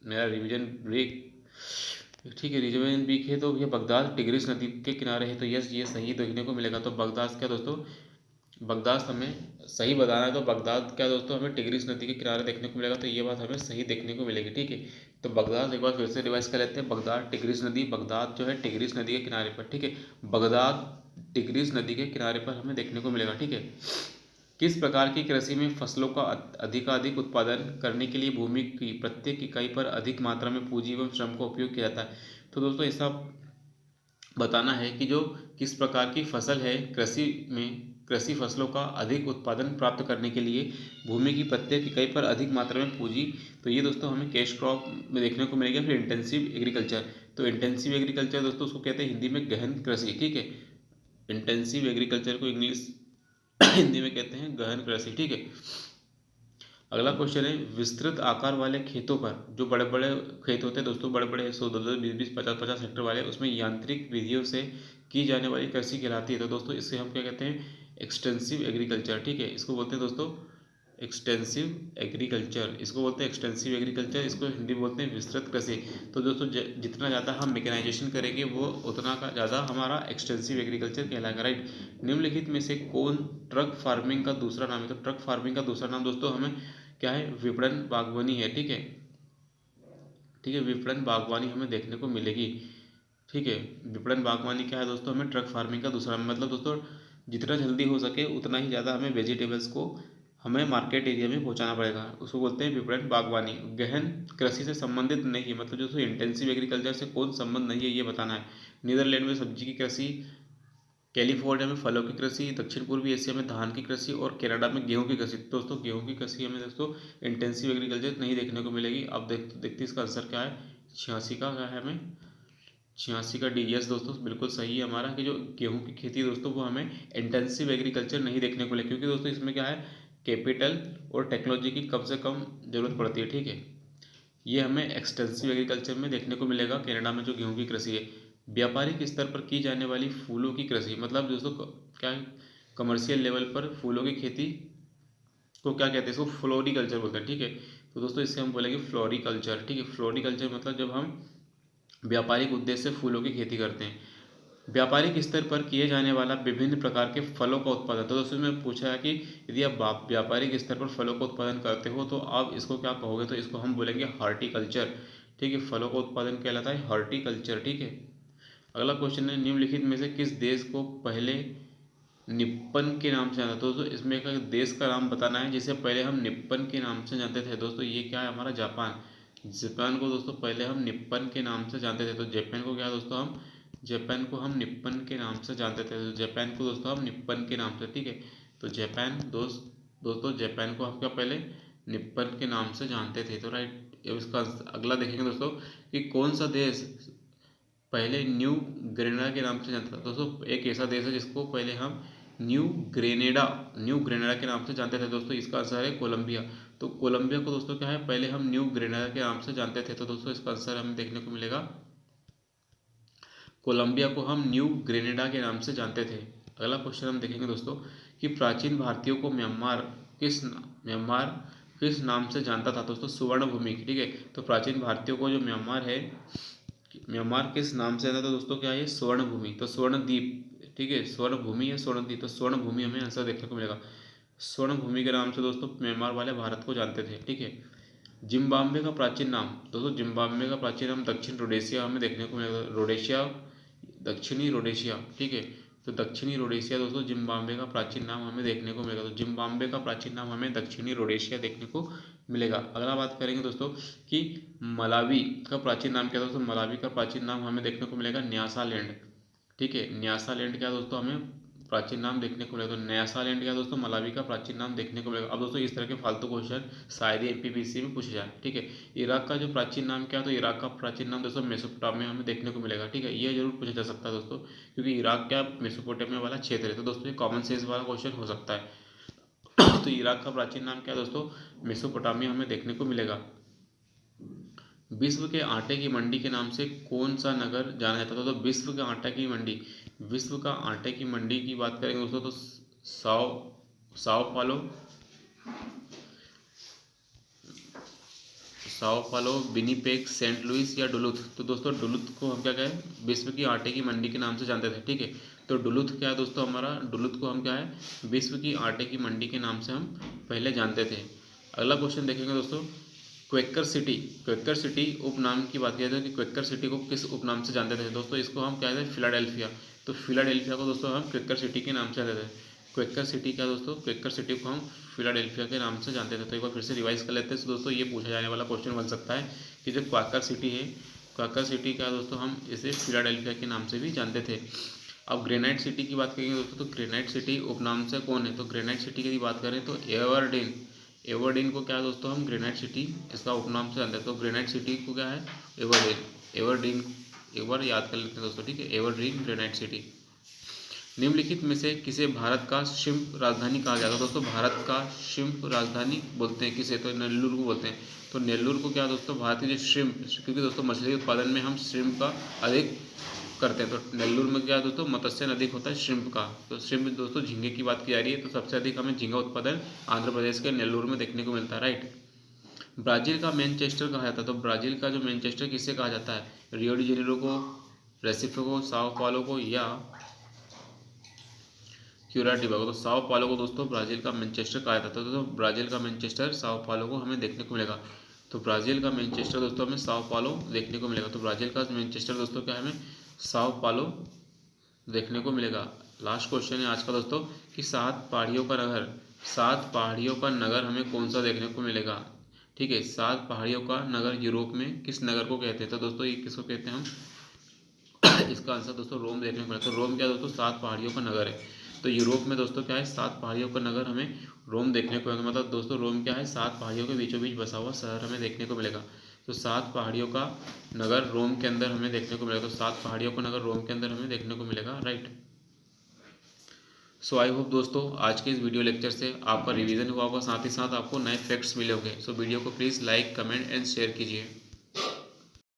Speaker 1: मेरा रिवीजन ब्रेक, ठीक है, रिवीजन वीक है। तो ये बगदाद टिग्रिस नदी के किनारे है। तो यस ये सही देखने को मिलेगा। तो बगदाद क्या दोस्तों, बगदाद हमें सही बताना है। तो बगदाद क्या दोस्तों हमें टिग्रिस नदी के किनारे देखने को मिलेगा। तो ये बात हमें सही देखने को मिलेगी। ठीक है, तो बगदाद एक बार फिर से रिवाइज कर लेते हैं। बगदाद टिग्रिस नदी, बगदाद जो है टिग्रिस नदी के किनारे पर। ठीक है, बगदाद टिग्रिस नदी के किनारे पर हमें देखने को मिलेगा। ठीक है, किस प्रकार की कृषि में फसलों का अधिकाधिक उत्पादन करने के लिए भूमि की प्रत्येक इकाई पर अधिक मात्रा में पूंजी एवं श्रम का उपयोग किया जाता है। तो दोस्तों ऐसा बताना है कि जो किस प्रकार की फसल है कृषि में, कृषि फसलों का अधिक उत्पादन प्राप्त करने के लिए भूमि की प्रत्येक इकाई पर अधिक मात्रा में पूंजी। तो ये दोस्तों हमें कैश क्रॉप में देखने को मिलेगा। फिर इंटेंसिव एग्रीकल्चर, तो इंटेंसिव एग्रीकल्चर दोस्तों उसको कहते हैं हिंदी में गहन कृषि। ठीक है, इंटेंसिव एग्रीकल्चर को इंग्लिश हिंदी में कहते हैं गहन कृषि। ठीक है, अगला क्वेश्चन है, विस्तृत आकार वाले खेतों पर, जो बड़े बड़े खेत होते हैं दोस्तों, बड़े बड़े 100, 200, 20, 50, 50 हेक्टेयर वाले, उसमें यांत्रिक विधियों से की जाने वाली कृषि कहलाती है। तो दोस्तों इससे हम क्या कहते हैं, एक्सटेंसिव एग्रीकल्चर। ठीक है, इसको बोलते हैं दोस्तों एक्सटेंसिव एग्रीकल्चर, इसको बोलते हैं एक्सटेंसिव एग्रीकल्चर, इसको हिंदी में बोलते हैं विस्तृत कृषि। तो दोस्तों जितना ज़्यादा हम मैकेनाइजेशन करेंगे वो उतना का ज़्यादा हमारा एक्सटेंसिव एग्रीकल्चर कहलाएगा। राइट। निम्नलिखित में से कौन ट्रक फार्मिंग का दूसरा नाम है। तो ट्रक फार्मिंग का दूसरा नाम दोस्तों हमें क्या है, विपणन बागवानी है। ठीक है, ठीक है, विपणन बागवानी हमें देखने को मिलेगी। ठीक है। विपणन बागवानी क्या है दोस्तों, हमें ट्रक फार्मिंग का दूसरा मतलब दोस्तों जितना जल्दी हो सके उतना ही ज़्यादा हमें वेजिटेबल्स को हमें मार्केट एरिया में पहुंचाना पड़ेगा, उसको बोलते हैं विपणन बागवानी। गहन कृषि से संबंधित नहीं है, मतलब दोस्तों इंटेंसिव एग्रीकल्चर से कौन संबंध नहीं है ये बताना है। नीदरलैंड में सब्जी की कृषि, कैलिफोर्निया में फलों की कृषि, दक्षिण पूर्वी एशिया में धान की कृषि और कनाडा में गेहूं की कृषि। दोस्तों गेहूं की कृषि हमें दोस्तों इंटेंसिव एग्रीकल्चर नहीं देखने को मिलेगी। अब देखते इसका आंसर क्या है, 86 का क्या है हमें, 86 का डी। यस दोस्तों बिल्कुल सही है हमारा कि जो गेहूं की खेती है दोस्तों वो हमें इंटेंसिव एग्रीकल्चर नहीं देखने को मिलेगी, क्योंकि दोस्तों इसमें क्या है कैपिटल और टेक्नोलॉजी की कम से कम जरूरत पड़ती है। ठीक है, ये हमें एक्सटेंसिव एग्रीकल्चर में देखने को मिलेगा, कनाडा में जो गेहूं की कृषि है। व्यापारिक स्तर पर की जाने वाली फूलों की कृषि, मतलब दोस्तों क्या है, कमर्शियल लेवल पर फूलों की खेती को क्या कहते हैं, इसको फ्लोरिकल्चर बोलते हैं। ठीक है, तो दोस्तों इससे हम बोलेंगे फ्लोरिकल्चर। ठीक है, फ्लोरिकल्चर मतलब जब हम व्यापारिक उद्देश्य से फूलों की खेती करते हैं। व्यापारिक स्तर पर किए जाने वाला विभिन्न प्रकार के फलों का उत्पादन। तो दोस्तों में पूछा है कि यदि आप व्यापारिक स्तर पर फलों का उत्पादन करते हो तो आप इसको क्या कहोगे, तो इसको हम बोलेंगे हॉर्टिकल्चर। ठीक है, फलों का उत्पादन कहलाता है हॉर्टिकल्चर। ठीक है, अगला क्वेश्चन है निम्नलिखित में से किस देश को पहले निप्पन के नाम से जाना था। दोस्तों इसमें एक देश का नाम बताना है जिसे पहले हम निप्पन के नाम से जानते थे। दोस्तों ये क्या है हमारा जापान। जापान को दोस्तों पहले हम निप्पन के नाम से जानते थे, तो जापान को क्या दोस्तों हम, जापान को हम निप्पन के नाम से जानते थे, तो जापान को दोस्तों हम निप्पन के नाम से। ठीक है, तो जापान दोस्तों जापान को हम क्या पहले निप्पन के नाम से जानते थे। तो राइट, इसका अगला देखेंगे दोस्तों कि कौन सा देश पहले न्यू ग्रेनेडा के नाम से जानता था। दोस्तों एक ऐसा देश है जिसको पहले हम न्यू ग्रेनेडा के नाम से जानते थे। दोस्तों इसका आंसर है कोलंबिया। तो कोलंबिया को दोस्तों क्या है पहले हम न्यू ग्रेनेडा के नाम से जानते थे, तो दोस्तों इसका आंसर हमें देखने को मिलेगा, कोलंबिया को हम न्यू ग्रेनेडा के नाम से जानते थे। अगला क्वेश्चन हम देखेंगे दोस्तों कि प्राचीन भारतीयों को म्यांमार किस नाम से जानता था। दोस्तों सुवर्ण भूमि। ठीक है, तो प्राचीन भारतीयों को जो म्यांमार है, म्यांमार किस नाम से आता था दोस्तों, क्या है स्वर्ण भूमि, तो स्वर्ण द्वीप। ठीक है, स्वर्ण भूमि या स्वर्ण द्वीप, तो स्वर्ण भूमि हमें आंसर देखने को मिलेगा। स्वर्ण भूमि के नाम से दोस्तों म्यांमार वाले भारत को जानते थे। ठीक है, जिम्बाब्वे का प्राचीन नाम। दोस्तों जिम्बाब्वे का प्राचीन नाम दक्षिण रोडेशिया हमें देखने को मिलेगा, रोडेशिया, दक्षिणी रोडेशिया। ठीक है, तो दक्षिणी रोडेशिया दोस्तों जिम्बाब्वे का प्राचीन नाम हमें देखने को मिलेगा, तो जिम्बाब्वे का प्राचीन नाम हमें दक्षिणी रोडेशिया देखने को मिलेगा। अगला बात करेंगे दोस्तों कि मलावी का प्राचीन नाम क्या है। दोस्तों मलावी का प्राचीन नाम हमें देखने को मिलेगा न्यासालैंड। ठीक है, न्यासालैंड क्या दोस्तों हमें प्राचीन नाम देखने को मिलेगा, तो न्यासालैंड क्या दोस्तों मलावी का प्राचीन नाम देखने को मिलेगा। अब दोस्तों इस तरह के फालतू क्वेश्चन शायद ही एमपीपीसी में पूछे जाए। ठीक है, इराक का जो प्राचीन नाम क्या है, तो इराक का प्राचीन नाम दोस्तों मेसोपोटामिया हमें देखने को मिलेगा। ठीक है, ये जरूर पूछा जा सकता है दोस्तों, क्योंकि इराक क्या मेसोपोटामिया वाला क्षेत्र है, तो दोस्तों ये कॉमन सेंस वाला क्वेश्चन हो सकता है। तो इराक का प्राचीन नाम क्या है दोस्तों, मेसोपोटामिया हमें देखने को मिलेगा। विश्व के आटे की मंडी के नाम से कौन सा नगर जाना जाता था। तो विश्व का आटा की मंडी, विश्व का आटे की मंडी की बात करेंगे दोस्तों तो साओ साओ पालो, साओ पालो, विनीपेग, सेंट लुइस या डुलुथ। तो दोस्तों डुलुथ को हम क्या कहें, विश्व की आटे की मंडी के नाम से जानते थे। ठीक है, तो डुलुथ क्या है दोस्तों हमारा, डुलुथ को हम क्या है विश्व की आटे की मंडी के नाम से हम पहले जानते थे। अगला क्वेश्चन देखेंगे दोस्तों, क्वेकर सिटी उपनाम की बात किया जाए कि क्वेकर सिटी को किस उपनाम से जानते थे। दोस्तों इसको हम कहते हैं फिलाडेल्फिया। तो फिलाडेल्फिया को दोस्तों हम क्वेकर सिटी के नाम से जानते थे। क्वेकर सिटी क्या दोस्तों, क्वेकर सिटी को हम फिलाडेल्फिया के नाम से जानते थे। तो एक बार फिर से रिवाइज कर लेते हैं। तो दोस्तों ये पूछा जाने वाला क्वेश्चन बन सकता है कि जो क्वाकर सिटी है, क्वाकर सिटी क्या दोस्तों हम इसे फिलाडेल्फिया के नाम से भी जानते थे। अब ग्रेनाइट सिटी की बात करेंगे दोस्तों, तो ग्रेनाइट सिटी उपनाम से कौन है, तो ग्रेनाइट सिटी की बात करें तो एवर्डीन, एवर्डीन को क्या दोस्तों हम ग्रेनाइट सिटी इसका उपनाम से जानते हैं। तो ग्रेनाइट सिटी को क्या है एवर्डीन, एवर्डीन एक बार याद कर लेते हैं दोस्तों। ठीक है, एवर्डीन ग्रेनाइट सिटी। निम्नलिखित में से किसे भारत का शिल्प राजधानी कहा जाता है। दोस्तों भारत का शिल्प राजधानी बोलते हैं किसे, तो नेल्लूर को बोलते हैं। तो नेल्लूर को क्या दोस्तों भारत की जो श्रिम्प, क्योंकि दोस्तों मछली उत्पादन में हम श्रिम्प का अधिक करते हैं, तो नेल्लूर में क्या दोस्तों मत्स्य अधिक होता है श्रिम्प का। तो श्रिम्प दोस्तों झींगे की बात की जा रही है, तो सबसे अधिक हमें झींगा उत्पादन आंध्र प्रदेश के नेल्लूर में देखने को मिलता है। राइट, ब्राजील का मैनचेस्टर कहा जाता है। तो ब्राजील का जो मैनचेस्टर किससे कहा जाता है, रियो डी जेनेरो को, रेसिफे को, साओ पालो को या क्यूराटिवा को। तो साओ पालो को दोस्तों ब्राजील का मैनचेस्टर कहा जाता है। तो ब्राजील का मैनचेस्टर साओ पालो को हमें देखने को मिलेगा। तो ब्राजील का मैनचेस्टर दोस्तों हमें साओ पालो देखने को मिलेगा। तो ब्राजील का मैनचेस्टर दोस्तों क्या है हमें साओ पालो देखने को मिलेगा। लास्ट क्वेश्चन है आज का दोस्तों कि 7 पहाड़ियों का नगर, 7 पहाड़ियों का नगर हमें कौन सा देखने को मिलेगा। ठीक है, 7 पहाड़ियों का नगर यूरोप में किस नगर को कहते हैं। तो दोस्तों ये किसको कहते हैं हम इसका आंसर दोस्तों रोम देखने को मिला। तो रोम क्या दोस्तों 7 पहाड़ियों का नगर है। तो यूरोप में दोस्तों क्या है 7 पहाड़ियों का नगर हमें रोम देखने को मिलेगा। मतलब दोस्तों रोम क्या है 7 पहाड़ियों के बीचों बीच बसा हुआ शहर हमें देखने को मिलेगा। तो 7 पहाड़ियों का नगर रोम के अंदर हमें देखने को मिलेगा। तो 7 पहाड़ियों का नगर रोम के अंदर हमें देखने को मिलेगा, राइट। सो आई होप दोस्तों आज के इस वीडियो लेक्चर से आपका रिवीजन हुआ होगा, साथ ही साथ आपको नए फैक्ट्स मिले होंगे। सो वीडियो को please like, comment and share कीजिए।